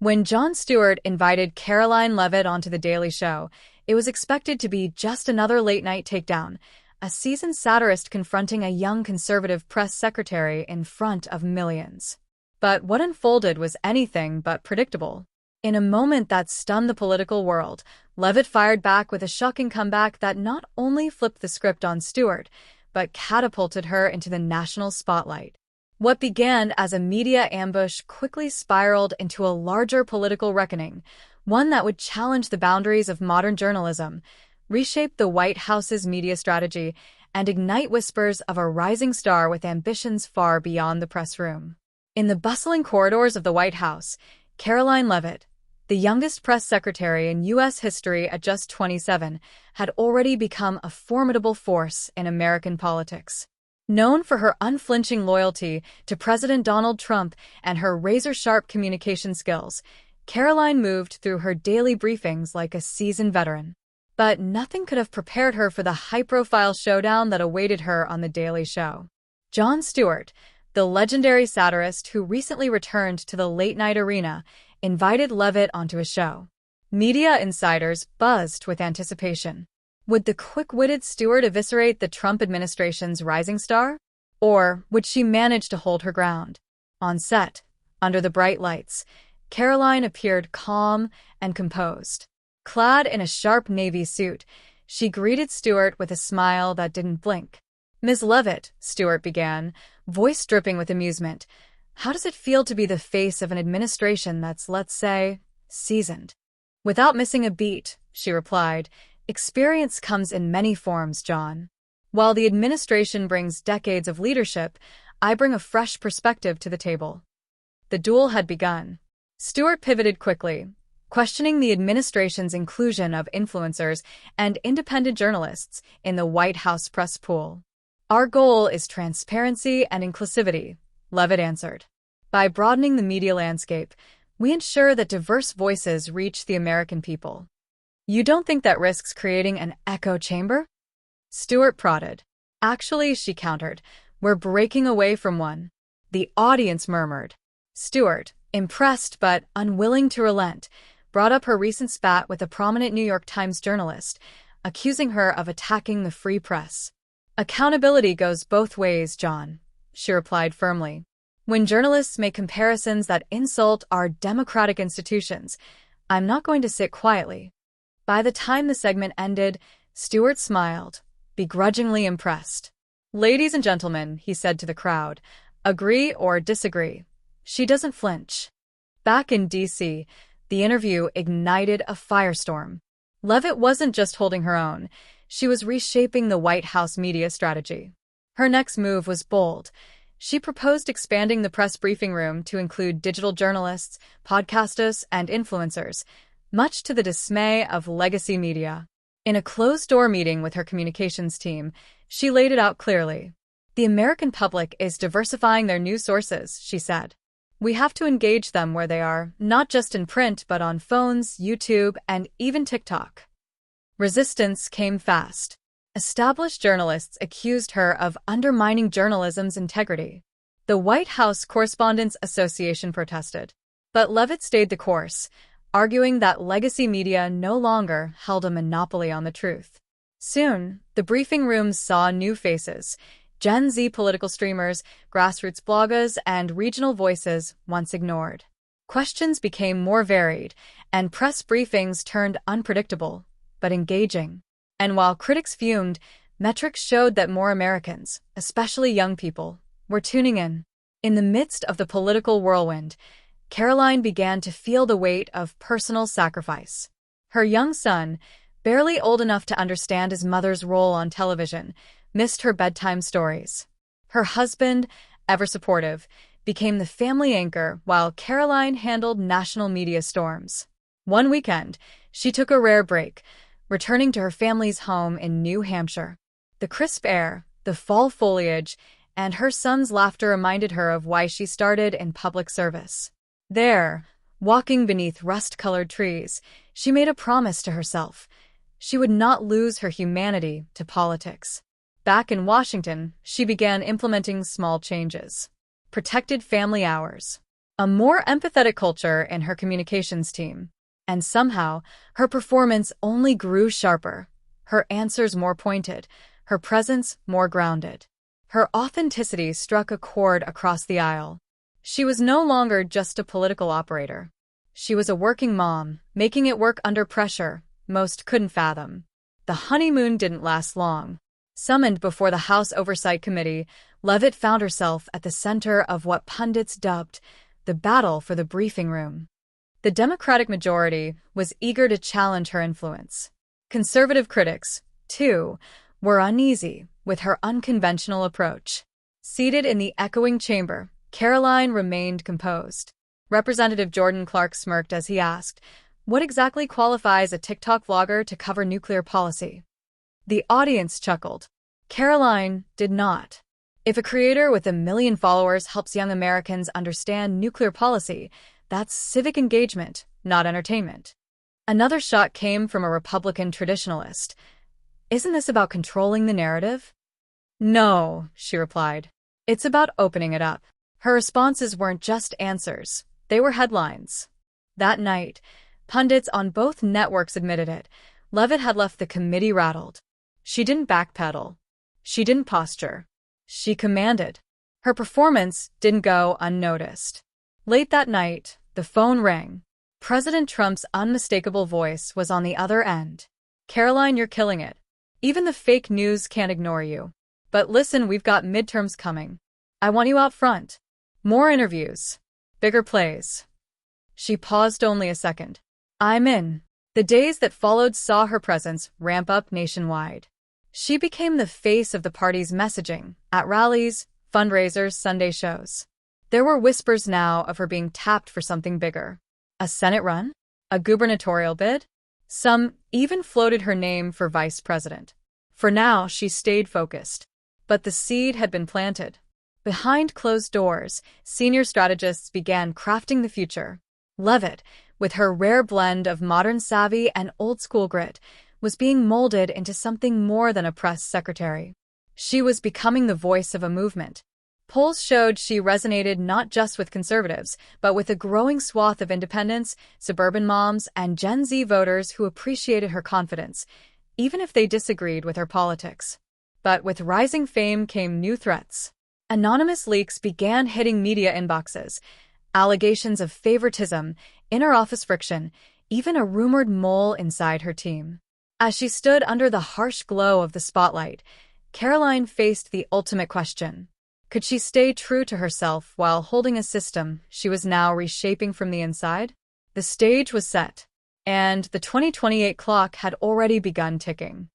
When Jon Stewart invited Karoline Leavitt onto The Daily Show, it was expected to be just another late-night takedown, a seasoned satirist confronting a young conservative press secretary in front of millions. But what unfolded was anything but predictable. In a moment that stunned the political world, Leavitt fired back with a shocking comeback that not only flipped the script on Stewart, but catapulted her into the national spotlight. What began as a media ambush quickly spiraled into a larger political reckoning, one that would challenge the boundaries of modern journalism, reshape the White House's media strategy, and ignite whispers of a rising star with ambitions far beyond the press room. In the bustling corridors of the White House, Karoline Leavitt, the youngest press secretary in U.S. history at just 27, had already become a formidable force in American politics. Known for her unflinching loyalty to President Donald Trump and her razor-sharp communication skills, Karoline moved through her daily briefings like a seasoned veteran. But nothing could have prepared her for the high-profile showdown that awaited her on The Daily Show. Jon Stewart, the legendary satirist who recently returned to the late-night arena, invited Leavitt onto his show. Media insiders buzzed with anticipation. Would the quick-witted Stewart eviscerate the Trump administration's rising star? Or would she manage to hold her ground? On set, under the bright lights, Karoline appeared calm and composed. Clad in a sharp navy suit, she greeted Stewart with a smile that didn't blink. "Ms. Leavitt," Stewart began, voice dripping with amusement, "how does it feel to be the face of an administration that's, let's say, seasoned?" "Without missing a beat," she replied, "experience comes in many forms, Jon. While the administration brings decades of leadership, I bring a fresh perspective to the table." The duel had begun. Stewart pivoted quickly, questioning the administration's inclusion of influencers and independent journalists in the White House press pool. "Our goal is transparency and inclusivity," Leavitt answered. "By broadening the media landscape, we ensure that diverse voices reach the American people." "You don't think that risks creating an echo chamber?" Stewart prodded. "Actually," she countered, "we're breaking away from one." The audience murmured. Stewart, impressed but unwilling to relent, brought up her recent spat with a prominent New York Times journalist, accusing her of attacking the free press. "Accountability goes both ways, Jon," she replied firmly. "When journalists make comparisons that insult our democratic institutions, I'm not going to sit quietly." By the time the segment ended, Stewart smiled, begrudgingly impressed. "Ladies and gentlemen," he said to the crowd, "agree or disagree?" She doesn't flinch. Back in D.C., the interview ignited a firestorm. Leavitt wasn't just holding her own, she was reshaping the White House media strategy. Her next move was bold. She proposed expanding the press briefing room to include digital journalists, podcasters, and influencers, much to the dismay of legacy media. In a closed-door meeting with her communications team, she laid it out clearly. "The American public is diversifying their news sources," she said. "We have to engage them where they are, not just in print but on phones, YouTube, and even TikTok." Resistance came fast. Established journalists accused her of undermining journalism's integrity. The White House Correspondents Association protested. But Leavitt stayed the course, arguing that legacy media no longer held a monopoly on the truth. Soon, the briefing rooms saw new faces: Gen Z political streamers, grassroots bloggers, and regional voices once ignored. Questions became more varied, and press briefings turned unpredictable, but engaging. And while critics fumed, metrics showed that more Americans, especially young people, were tuning in. In the midst of the political whirlwind, Karoline began to feel the weight of personal sacrifice. Her young son, barely old enough to understand his mother's role on television, missed her bedtime stories. Her husband, ever supportive, became the family anchor while Karoline handled national media storms. One weekend, she took a rare break, returning to her family's home in New Hampshire. The crisp air, the fall foliage, and her son's laughter reminded her of why she started in public service. There, walking beneath rust-colored trees, she made a promise to herself. She would not lose her humanity to politics. Back in Washington, she began implementing small changes. Protected family hours. a more empathetic culture in her communications team. And somehow, her performance only grew sharper, her answers more pointed, her presence more grounded. Her authenticity struck a chord across the aisle. She was no longer just a political operator. She was a working mom, making it work under pressure most couldn't fathom. The honeymoon didn't last long. Summoned before the House Oversight Committee, Leavitt found herself at the center of what pundits dubbed the battle for the briefing room. The Democratic majority was eager to challenge her influence. Conservative critics, too, were uneasy with her unconventional approach. Seated in the echoing chamber, Karoline remained composed. Representative Jordan Clark smirked as he asked, "What exactly qualifies a TikTok vlogger to cover nuclear policy?" The audience chuckled. Karoline did not. If a creator with 1 million followers helps young Americans understand nuclear policy, that's civic engagement, not entertainment. Another shot came from a Republican traditionalist. "Isn't this about controlling the narrative?" "No," she replied. "It's about opening it up." Her responses weren't just answers. They were headlines. That night, pundits on both networks admitted it. Leavitt had left the committee rattled. She didn't backpedal. She didn't posture. She commanded. Her performance didn't go unnoticed. Late that night, the phone rang. President Trump's unmistakable voice was on the other end. "Karoline, you're killing it. Even the fake news can't ignore you. But listen, we've got midterms coming. I want you out front. More interviews. Bigger plays." She paused only a second. "I'm in." The days that followed saw her presence ramp up nationwide. She became the face of the party's messaging at rallies, fundraisers, Sunday shows. There were whispers now of her being tapped for something bigger. A Senate run? A gubernatorial bid? Some even floated her name for vice president. For now, she stayed focused. But the seed had been planted. Behind closed doors, senior strategists began crafting the future. Leavitt, with her rare blend of modern savvy and old-school grit, was being molded into something more than a press secretary. She was becoming the voice of a movement. Polls showed she resonated not just with conservatives, but with a growing swath of independents, suburban moms, and Gen Z voters who appreciated her confidence, even if they disagreed with her politics. But with rising fame came new threats. Anonymous leaks began hitting media inboxes. Allegations of favoritism, inter-office friction, even a rumored mole inside her team. As she stood under the harsh glow of the spotlight, Karoline faced the ultimate question. Could she stay true to herself while holding a system she was now reshaping from the inside? The stage was set, and the 2028 clock had already begun ticking.